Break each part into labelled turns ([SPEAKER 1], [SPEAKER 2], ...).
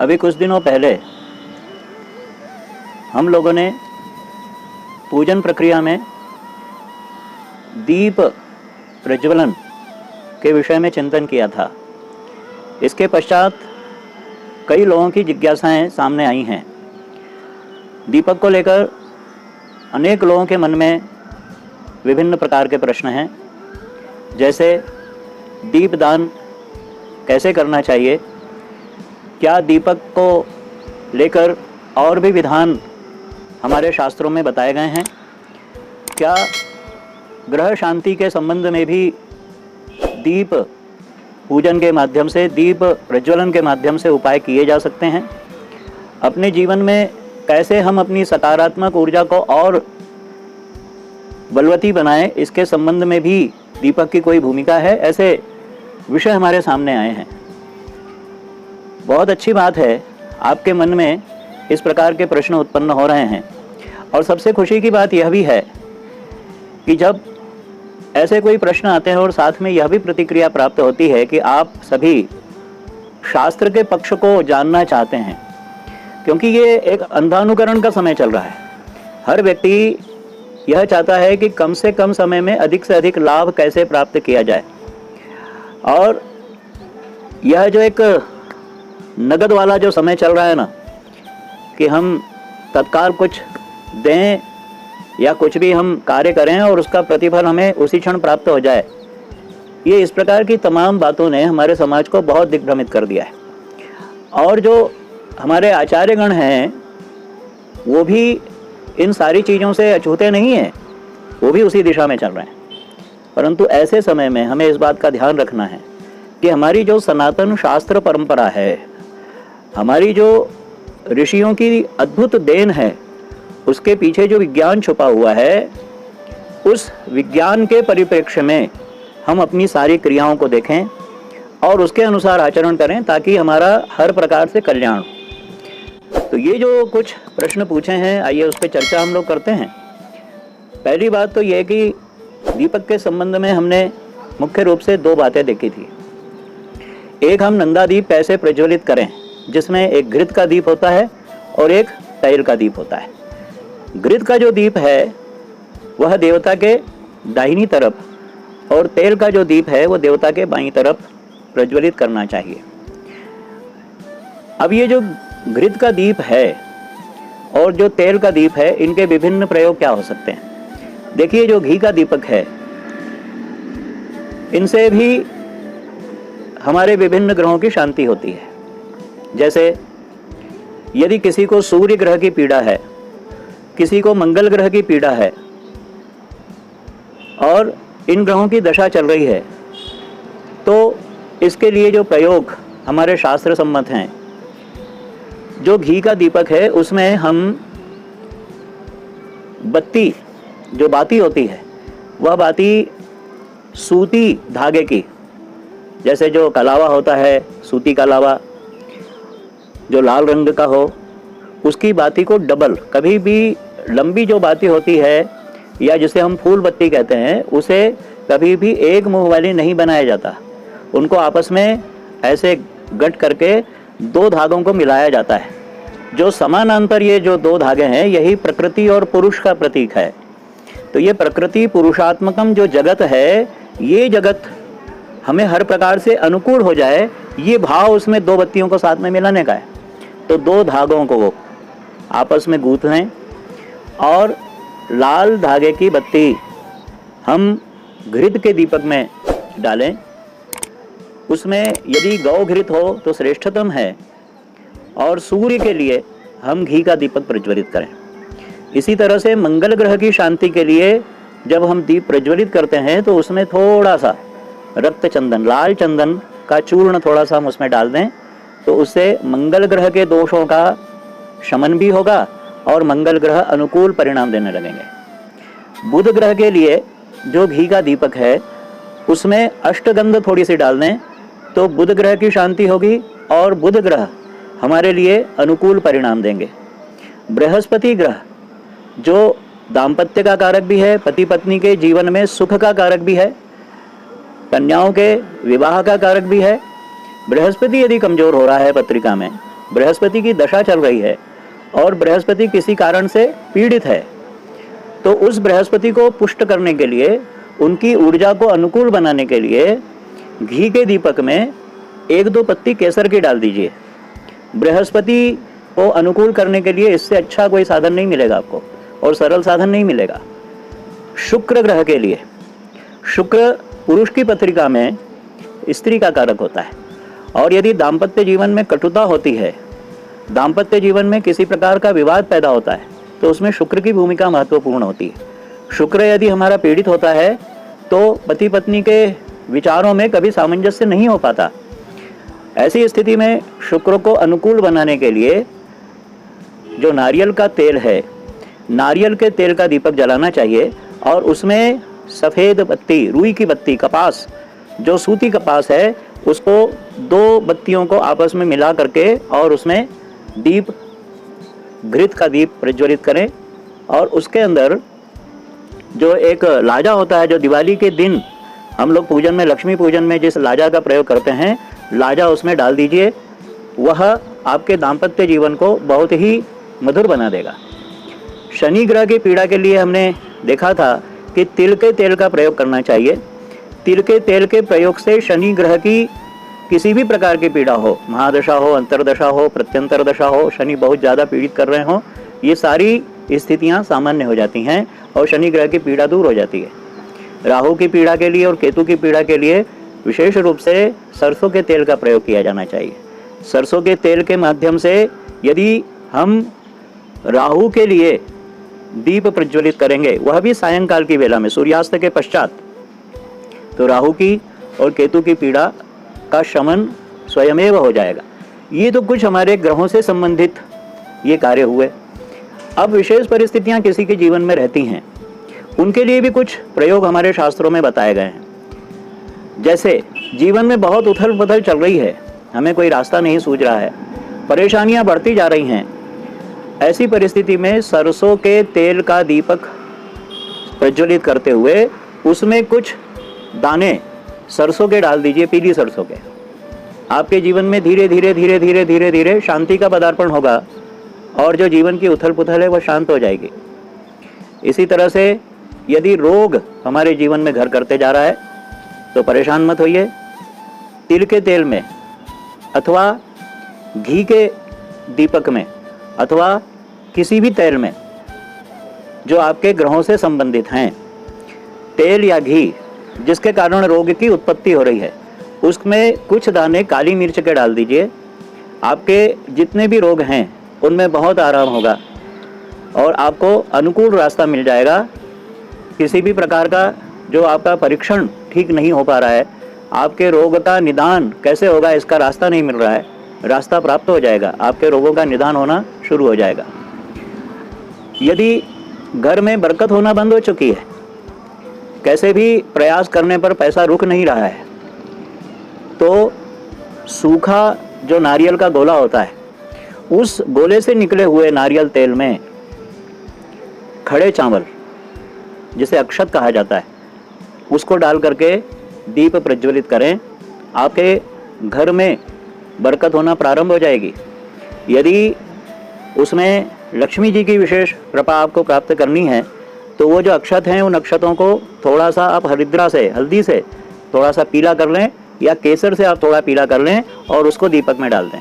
[SPEAKER 1] अभी कुछ दिनों पहले हम लोगों ने पूजन प्रक्रिया में दीप प्रज्वलन के विषय में चिंतन किया था। इसके पश्चात कई लोगों की जिज्ञासाएं सामने आई हैं। दीपक को लेकर अनेक लोगों के मन में विभिन्न प्रकार के प्रश्न हैं, जैसे दीपदान कैसे करना चाहिए, क्या दीपक को लेकर और भी विधान हमारे शास्त्रों में बताए गए हैं, क्या ग्रह शांति के संबंध में भी दीप पूजन के माध्यम से, दीप प्रज्वलन के माध्यम से उपाय किए जा सकते हैं, अपने जीवन में कैसे हम अपनी सकारात्मक ऊर्जा को और बलवती बनाएं, इसके संबंध में भी दीपक की कोई भूमिका है। ऐसे विषय हमारे सामने आए हैं। बहुत अच्छी बात है, आपके मन में इस प्रकार के प्रश्न उत्पन्न हो रहे हैं। और सबसे खुशी की बात यह भी है कि जब ऐसे कोई प्रश्न आते हैं और साथ में यह भी प्रतिक्रिया प्राप्त होती है कि आप सभी शास्त्र के पक्ष को जानना चाहते हैं, क्योंकि ये एक अंधानुकरण का समय चल रहा है। हर व्यक्ति यह चाहता है कि कम से कम समय में अधिक से अधिक लाभ कैसे प्राप्त किया जाए, और यह जो एक नगद वाला जो समय चल रहा है ना, कि हम तत्काल कुछ दें या कुछ भी हम कार्य करें और उसका प्रतिफल हमें उसी क्षण प्राप्त हो जाए, ये इस प्रकार की तमाम बातों ने हमारे समाज को बहुत दिग्भ्रमित कर दिया है। और जो हमारे आचार्यगण हैं वो भी इन सारी चीज़ों से अछूते नहीं हैं, वो भी उसी दिशा में चल रहे हैं। परंतु ऐसे समय में हमें इस बात का ध्यान रखना है कि हमारी जो सनातन शास्त्र परंपरा है, हमारी जो ऋषियों की अद्भुत देन है, उसके पीछे जो विज्ञान छुपा हुआ है, उस विज्ञान के परिप्रेक्ष्य में हम अपनी सारी क्रियाओं को देखें और उसके अनुसार आचरण करें, ताकि हमारा हर प्रकार से कल्याण हो। तो ये जो कुछ प्रश्न पूछे हैं, आइए उस पर चर्चा हम लोग करते हैं। पहली बात तो ये कि दीपक के संबंध में हमने मुख्य रूप से दो बातें देखी थी। एक, हम नंदा दीप कैसे प्रज्वलित करें, जिसमें एक घृत का दीप होता है और एक तैल का दीप होता है। घृत का जो दीप है वह देवता के दाहिनी तरफ, और तेल का जो दीप है वो देवता के बाईं तरफ प्रज्वलित करना चाहिए। अब ये जो घृत का दीप है और जो तेल का दीप है, इनके विभिन्न प्रयोग क्या हो सकते हैं। देखिए, जो घी का दीपक है, इनसे भी हमारे विभिन्न ग्रहों की शांति होती है। जैसे यदि किसी को सूर्य ग्रह की पीड़ा है, किसी को मंगल ग्रह की पीड़ा है और इन ग्रहों की दशा चल रही है, तो इसके लिए जो प्रयोग हमारे शास्त्र सम्मत हैं, जो घी का दीपक है उसमें हम बत्ती, जो बाती होती है, वह बाती सूती धागे की, जैसे जो कलावा होता है, सूती कलावा जो लाल रंग का हो, उसकी बाती को डबल, कभी भी लंबी जो बाती होती है या जिसे हम फूल बत्ती कहते हैं, उसे कभी भी एक मुंह वाली नहीं बनाया जाता। उनको आपस में ऐसे गठ करके दो धागों को मिलाया जाता है। जो समानांतर ये जो दो धागे हैं, यही प्रकृति और पुरुष का प्रतीक है। तो ये प्रकृति पुरुषात्मकम जो जगत है, ये जगत हमें हर प्रकार से अनुकूल हो जाए, ये भाव उसमें दो बत्तियों को साथ में मिलाने का है। तो दो धागों को आपस में गूंथ लें और लाल धागे की बत्ती हम घृत के दीपक में डालें। उसमें यदि गौ घृत हो तो श्रेष्ठतम है, और सूर्य के लिए हम घी का दीपक प्रज्वलित करें। इसी तरह से मंगल ग्रह की शांति के लिए जब हम दीप प्रज्वलित करते हैं, तो उसमें थोड़ा सा रक्त चंदन, लाल चंदन का चूर्ण थोड़ा सा हम उसमें डाल दें, तो उससे मंगल ग्रह के दोषों का शमन भी होगा और मंगल ग्रह अनुकूल परिणाम देने लगेंगे। बुध ग्रह के लिए जो घी का दीपक है, उसमें अष्टगंध थोड़ी सी डाल दें, तो बुध ग्रह की शांति होगी और बुध ग्रह हमारे लिए अनुकूल परिणाम देंगे। बृहस्पति ग्रह जो दाम्पत्य का कारक भी है, पति पत्नी के जीवन में सुख का कारक भी है, कन्याओं के विवाह का कारक भी है। बृहस्पति यदि कमजोर हो रहा है पत्रिका में, बृहस्पति की दशा चल रही है और बृहस्पति किसी कारण से पीड़ित है, तो उस बृहस्पति को पुष्ट करने के लिए, उनकी ऊर्जा को अनुकूल बनाने के लिए घी के दीपक में 1-2 पत्ती केसर की डाल दीजिए। बृहस्पति को अनुकूल करने के लिए इससे अच्छा कोई साधन नहीं मिलेगा आपको, और सरल साधन नहीं मिलेगा। शुक्र ग्रह के लिए, शुक्र पुरुष की पत्रिका में स्त्री का कारक होता है, और यदि दाम्पत्य जीवन में कटुता होती है, दाम्पत्य जीवन में किसी प्रकार का विवाद पैदा होता है, तो उसमें शुक्र की भूमिका महत्वपूर्ण होती है। शुक्र यदि हमारा पीड़ित होता है तो पति पत्नी के विचारों में कभी सामंजस्य नहीं हो पाता। ऐसी स्थिति में शुक्र को अनुकूल बनाने के लिए जो नारियल का तेल है, नारियल के तेल का दीपक जलाना चाहिए, और उसमें सफ़ेद पत्ती, रुई की पत्ती, कपास, जो सूती कपास है, उसको 2 बत्तियों को आपस में मिला करके और उसमें दीप, घृत का दीप प्रज्वलित करें, और उसके अंदर जो एक लाजा होता है, जो दिवाली के दिन हम लोग पूजन में, लक्ष्मी पूजन में जिस लाजा का प्रयोग करते हैं, लाजा उसमें डाल दीजिए। वह आपके दाम्पत्य जीवन को बहुत ही मधुर बना देगा। शनि ग्रह की पीड़ा के लिए हमने देखा था कि तिल के तेल का प्रयोग करना चाहिए। तिल के तेल के प्रयोग से शनि ग्रह की किसी भी प्रकार की पीड़ा हो, महादशा हो, अंतरदशा हो, प्रत्यंतर दशा हो, शनि बहुत ज़्यादा पीड़ित कर रहे हों, ये सारी स्थितियां सामान्य हो जाती हैं और शनि ग्रह की पीड़ा दूर हो जाती है। राहु की पीड़ा के लिए और केतु की पीड़ा के लिए विशेष रूप से सरसों के तेल का प्रयोग किया जाना चाहिए। सरसों के तेल के माध्यम से यदि हम राहु के लिए दीप प्रज्वलित करेंगे, वह भी सायंकाल की वेला में, सूर्यास्त के पश्चात, तो राहु की और केतु की पीड़ा का शमन स्वयमेव हो जाएगा। ये तो कुछ हमारे ग्रहों से संबंधित ये कार्य हुए। अब विशेष परिस्थितियां किसी के जीवन में रहती हैं, उनके लिए भी कुछ प्रयोग हमारे शास्त्रों में बताए गए हैं। जैसे जीवन में बहुत उथल पुथल चल रही है, हमें कोई रास्ता नहीं सूझ रहा है, परेशानियां बढ़ती जा रही हैं, ऐसी परिस्थिति में सरसों के तेल का दीपक प्रज्वलित करते हुए उसमें कुछ दाने सरसों के डाल दीजिए, पीली सरसों के। आपके जीवन में धीरे धीरे धीरे धीरे धीरे धीरे शांति का पदार्पण होगा और जो जीवन की उथल पुथल है वह शांत हो जाएगी। इसी तरह से यदि रोग हमारे जीवन में घर करते जा रहा है तो परेशान मत होइए। तिल के तेल में अथवा घी के दीपक में अथवा किसी भी तेल में जो आपके ग्रहों से संबंधित हैं, तेल या घी जिसके कारण रोग की उत्पत्ति हो रही है, उसमें कुछ दाने काली मिर्च के डाल दीजिए। आपके जितने भी रोग हैं उनमें बहुत आराम होगा और आपको अनुकूल रास्ता मिल जाएगा। किसी भी प्रकार का जो आपका परीक्षण ठीक नहीं हो पा रहा है, आपके रोग का निदान कैसे होगा इसका रास्ता नहीं मिल रहा है, रास्ता प्राप्त हो जाएगा, आपके रोगों का निदान होना शुरू हो जाएगा। यदि घर में बरकत होना बंद हो चुकी है, कैसे भी प्रयास करने पर पैसा रुक नहीं रहा है, तो सूखा जो नारियल का गोला होता है, उस गोले से निकले हुए नारियल तेल में खड़े चावल, जिसे अक्षत कहा जाता है, उसको डाल करके दीप प्रज्वलित करें। आपके घर में बरकत होना प्रारंभ हो जाएगी। यदि उसमें लक्ष्मी जी की विशेष कृपा आपको प्राप्त करनी है तो वो जो अक्षत हैं, उन अक्षतों को थोड़ा सा आप हरिद्रा से, हल्दी से थोड़ा सा पीला कर लें या केसर से आप थोड़ा पीला कर लें और उसको दीपक में डाल दें।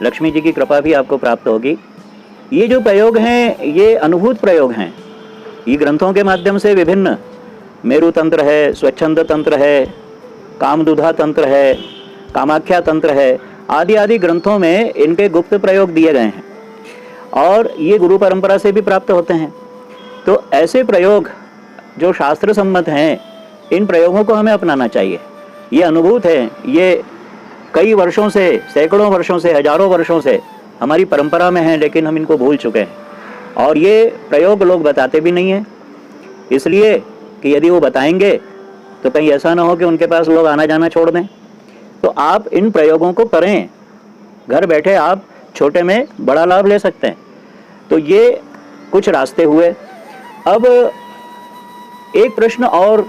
[SPEAKER 1] लक्ष्मी जी की कृपा भी आपको प्राप्त होगी। ये जो प्रयोग हैं ये अनुभूत प्रयोग हैं। ये ग्रंथों के माध्यम से विभिन्न, मेरु तंत्र है, स्वच्छंद तंत्र है, कामदुधा तंत्र है, कामाख्या तंत्र है, आदि आदि ग्रंथों में इनके गुप्त प्रयोग दिए गए हैं और ये गुरु परंपरा से भी प्राप्त होते हैं। तो ऐसे प्रयोग जो शास्त्र सम्मत हैं, इन प्रयोगों को हमें अपनाना चाहिए। ये अनुभूत है, ये कई वर्षों से, सैकड़ों वर्षों से, हजारों वर्षों से हमारी परंपरा में है, लेकिन हम इनको भूल चुके हैं। और ये प्रयोग लोग बताते भी नहीं हैं, इसलिए कि यदि वो बताएंगे तो कहीं ऐसा ना हो कि उनके पास लोग आना जाना छोड़ दें। तो आप इन प्रयोगों को करें, घर बैठे आप छोटे में बड़ा लाभ ले सकते हैं। तो ये कुछ रास्ते हुए। अब एक प्रश्न और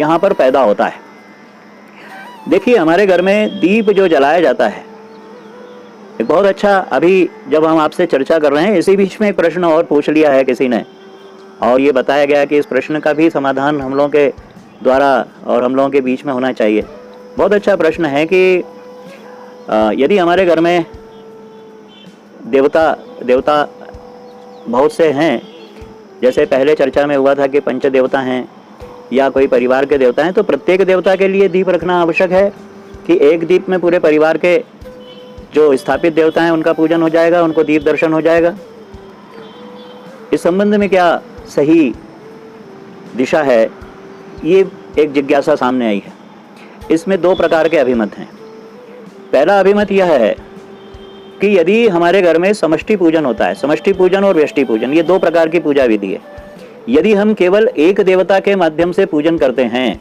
[SPEAKER 1] यहाँ पर पैदा होता है। देखिए, हमारे घर में दीप जो जलाया जाता है बहुत अच्छा। अभी जब हम आपसे चर्चा कर रहे हैं, इसी बीच में एक प्रश्न और पूछ लिया है किसी ने, और ये बताया गया कि इस प्रश्न का भी समाधान हम लोगों के द्वारा और हम लोगों के बीच में होना चाहिए। बहुत अच्छा प्रश्न है कि यदि हमारे घर में देवता बहुत से हैं, जैसे पहले चर्चा में हुआ था कि पंच देवता हैं या कोई परिवार के देवता हैं, तो प्रत्येक देवता के लिए दीप रखना आवश्यक है कि एक दीप में पूरे परिवार के जो स्थापित देवता हैं उनका पूजन हो जाएगा, उनको दीप दर्शन हो जाएगा। इस संबंध में क्या सही दिशा है, ये एक जिज्ञासा सामने आई है। इसमें दो प्रकार के अभिमत हैं। पहला अभिमत यह है कि यदि हमारे घर में समष्टि पूजन होता है, समष्टि पूजन और व्यष्टि पूजन, ये दो प्रकार की पूजा विधि है। यदि हम केवल एक देवता के माध्यम से पूजन करते हैं,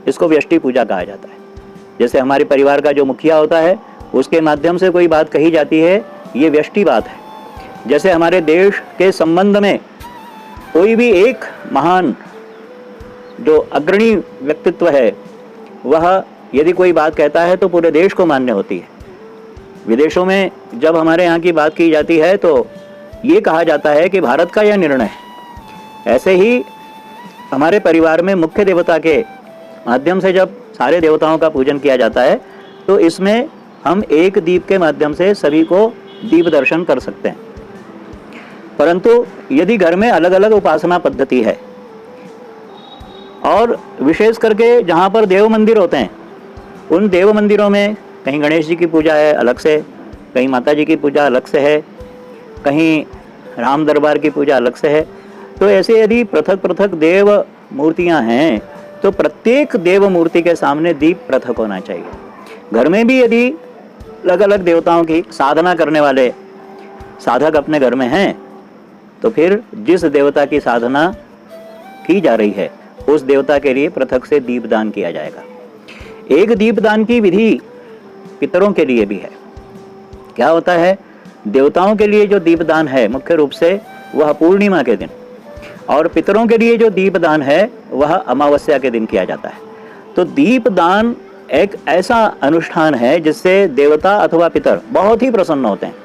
[SPEAKER 1] इसको व्यष्टि पूजा कहा जाता है। जैसे हमारे परिवार का जो मुखिया होता है, उसके माध्यम से कोई बात कही जाती है, ये व्यष्टि बात है। जैसे हमारे देश के संबंध में कोई भी एक महान जो अग्रणी व्यक्तित्व है, वह यदि कोई बात कहता है तो पूरे देश को मान्य होती है। विदेशों में जब हमारे यहाँ की बात की जाती है तो ये कहा जाता है कि भारत का यह निर्णय है। ऐसे ही हमारे परिवार में मुख्य देवता के माध्यम से जब सारे देवताओं का पूजन किया जाता है, तो इसमें हम एक दीप के माध्यम से सभी को दीप दर्शन कर सकते हैं। परंतु यदि घर में अलग अलग उपासना पद्धति है, और विशेष करके जहाँ पर देव मंदिर होते हैं, उन देव मंदिरों में कहीं गणेश जी की पूजा है अलग से, कहीं माता जी की पूजा अलग से है, कहीं राम दरबार की पूजा अलग से है, तो ऐसे यदि पृथक पृथक देव मूर्तियां हैं, तो प्रत्येक देव मूर्ति के सामने दीप पृथक होना चाहिए। घर में भी यदि अलग अलग देवताओं की साधना करने वाले साधक अपने घर में हैं, तो फिर जिस देवता की साधना की जा रही है, उस देवता के लिए पृथक से दीपदान किया जाएगा। एक दीपदान की विधि पितरों के लिए भी है। क्या होता है, देवताओं के लिए जो दीपदान है मुख्य रूप से वह पूर्णिमा के दिन, और पितरों के लिए जो दीपदान है वह अमावस्या के दिन किया जाता है। तो दीपदान एक ऐसा अनुष्ठान है जिससे देवता अथवा पितर बहुत ही प्रसन्न होते हैं,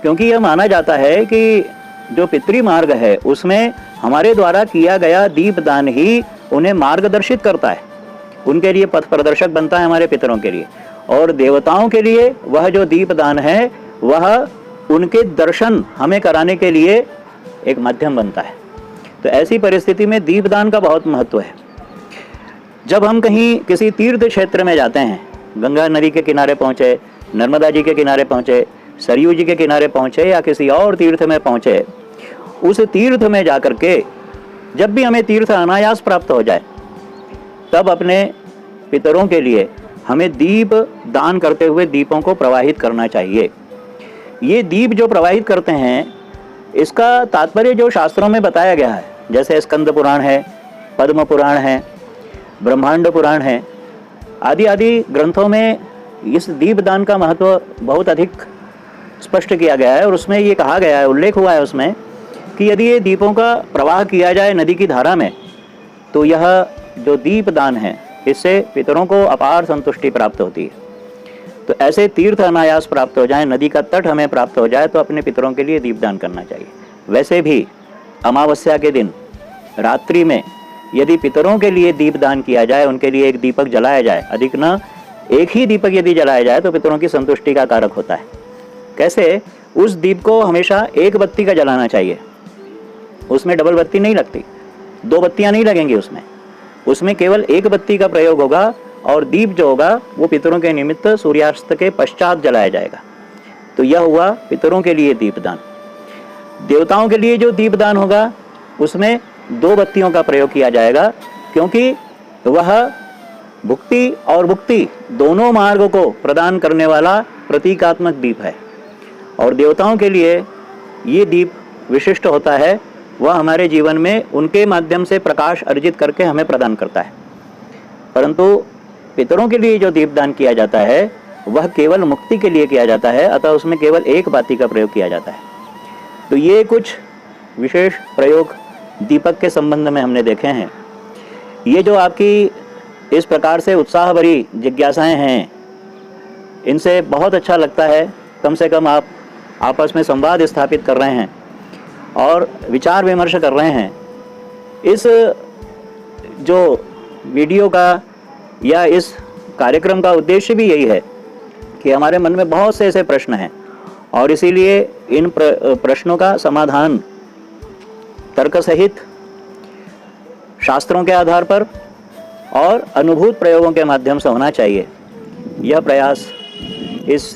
[SPEAKER 1] क्योंकि यह माना जाता है कि जो पितृ मार्ग है उसमें हमारे द्वारा किया गया दीपदान ही उन्हें मार्गदर्शित करता है, उनके लिए पथ प्रदर्शक बनता है हमारे पितरों के लिए। और देवताओं के लिए वह जो दीपदान है वह उनके दर्शन हमें कराने के लिए एक माध्यम बनता है। तो ऐसी परिस्थिति में दीपदान का बहुत महत्व है। जब हम कहीं किसी तीर्थ क्षेत्र में जाते हैं, गंगा नदी के किनारे पहुँचे, नर्मदा जी के किनारे पहुँचे, सरयू जी के किनारे पहुँचे या किसी और तीर्थ में पहुँचे, उस तीर्थ में जाकर के जब भी हमें तीर्थ अनायास प्राप्त हो जाए, तब अपने पितरों के लिए हमें दीप दान करते हुए दीपों को प्रवाहित करना चाहिए। ये दीप जो प्रवाहित करते हैं, इसका तात्पर्य जो शास्त्रों में बताया गया है, जैसे स्कंद पुराण है, पद्म पुराण है, ब्रह्मांड पुराण है, आदि आदि ग्रंथों में इस दीपदान का महत्व बहुत अधिक स्पष्ट किया गया है। और उसमें ये कहा गया है, उल्लेख हुआ है उसमें कि यदि ये दीपों का प्रवाह किया जाए नदी की धारा में, तो यह जो दीपदान है इससे पितरों को अपार संतुष्टि प्राप्त होती है। तो ऐसे तीर्थ अनायास प्राप्त हो जाए, नदी का तट हमें प्राप्त हो जाए, तो अपने पितरों के लिए दीपदान करना चाहिए। वैसे भी अमावस्या के दिन रात्रि में यदि पितरों के लिए दीपदान किया जाए, उनके लिए एक दीपक जलाया जाए, अधिक न एक ही दीपक यदि जलाया जाए, तो पितरों की संतुष्टि का कारक होता है। कैसे, उस दीप को हमेशा एक बत्ती का जलाना चाहिए, उसमें डबल बत्ती नहीं लगती, दो बत्तियां नहीं लगेंगी उसमें केवल एक बत्ती का प्रयोग होगा, और दीप जो होगा वो पितरों के निमित्त सूर्यास्त के पश्चात जलाया जाएगा। तो यह हुआ पितरों के लिए दीपदान। देवताओं के लिए जो दीपदान होगा उसमें दो बत्तियों का प्रयोग किया जाएगा, क्योंकि वह भुक्ति और मुक्ति दोनों मार्गों को प्रदान करने वाला प्रतीकात्मक दीप है। और देवताओं के लिए ये दीप विशिष्ट होता है, वह हमारे जीवन में उनके माध्यम से प्रकाश अर्जित करके हमें प्रदान करता है। परंतु पितरों के लिए जो दीपदान किया जाता है वह केवल मुक्ति के लिए किया जाता है, अतः उसमें केवल एक बाती का प्रयोग किया जाता है। तो ये कुछ विशेष प्रयोग दीपक के संबंध में हमने देखे हैं। ये जो आपकी इस प्रकार से उत्साह भरी जिज्ञासाएं हैं, इनसे बहुत अच्छा लगता है कम से कम आप आपस में संवाद स्थापित कर रहे हैं और विचार विमर्श कर रहे हैं। इस जो वीडियो का या इस कार्यक्रम का उद्देश्य भी यही है कि हमारे मन में बहुत से ऐसे प्रश्न हैं और इसीलिए इन प्रश्नों का समाधान तर्क सहित शास्त्रों के आधार पर और अनुभूत प्रयोगों के माध्यम से होना चाहिए। यह प्रयास इस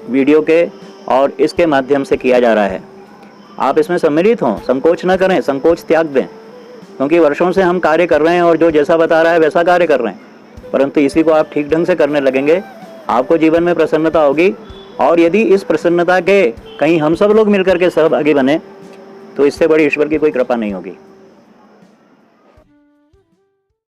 [SPEAKER 1] वीडियो के और इसके माध्यम से किया जा रहा है। आप इसमें सम्मिलित हों, संकोच न करें, संकोच त्याग दें, क्योंकि वर्षों से हम कार्य कर रहे हैं और जो जैसा बता रहा है वैसा कार्य कर रहे हैं, परंतु इसी को आप ठीक ढंग से करने लगेंगे, आपको जीवन में प्रसन्नता होगी। और यदि इस प्रसन्नता के कहीं हम सब लोग मिलकर के सहभागी बने तो इससे बड़ी ईश्वर की कोई कृपा नहीं होगी।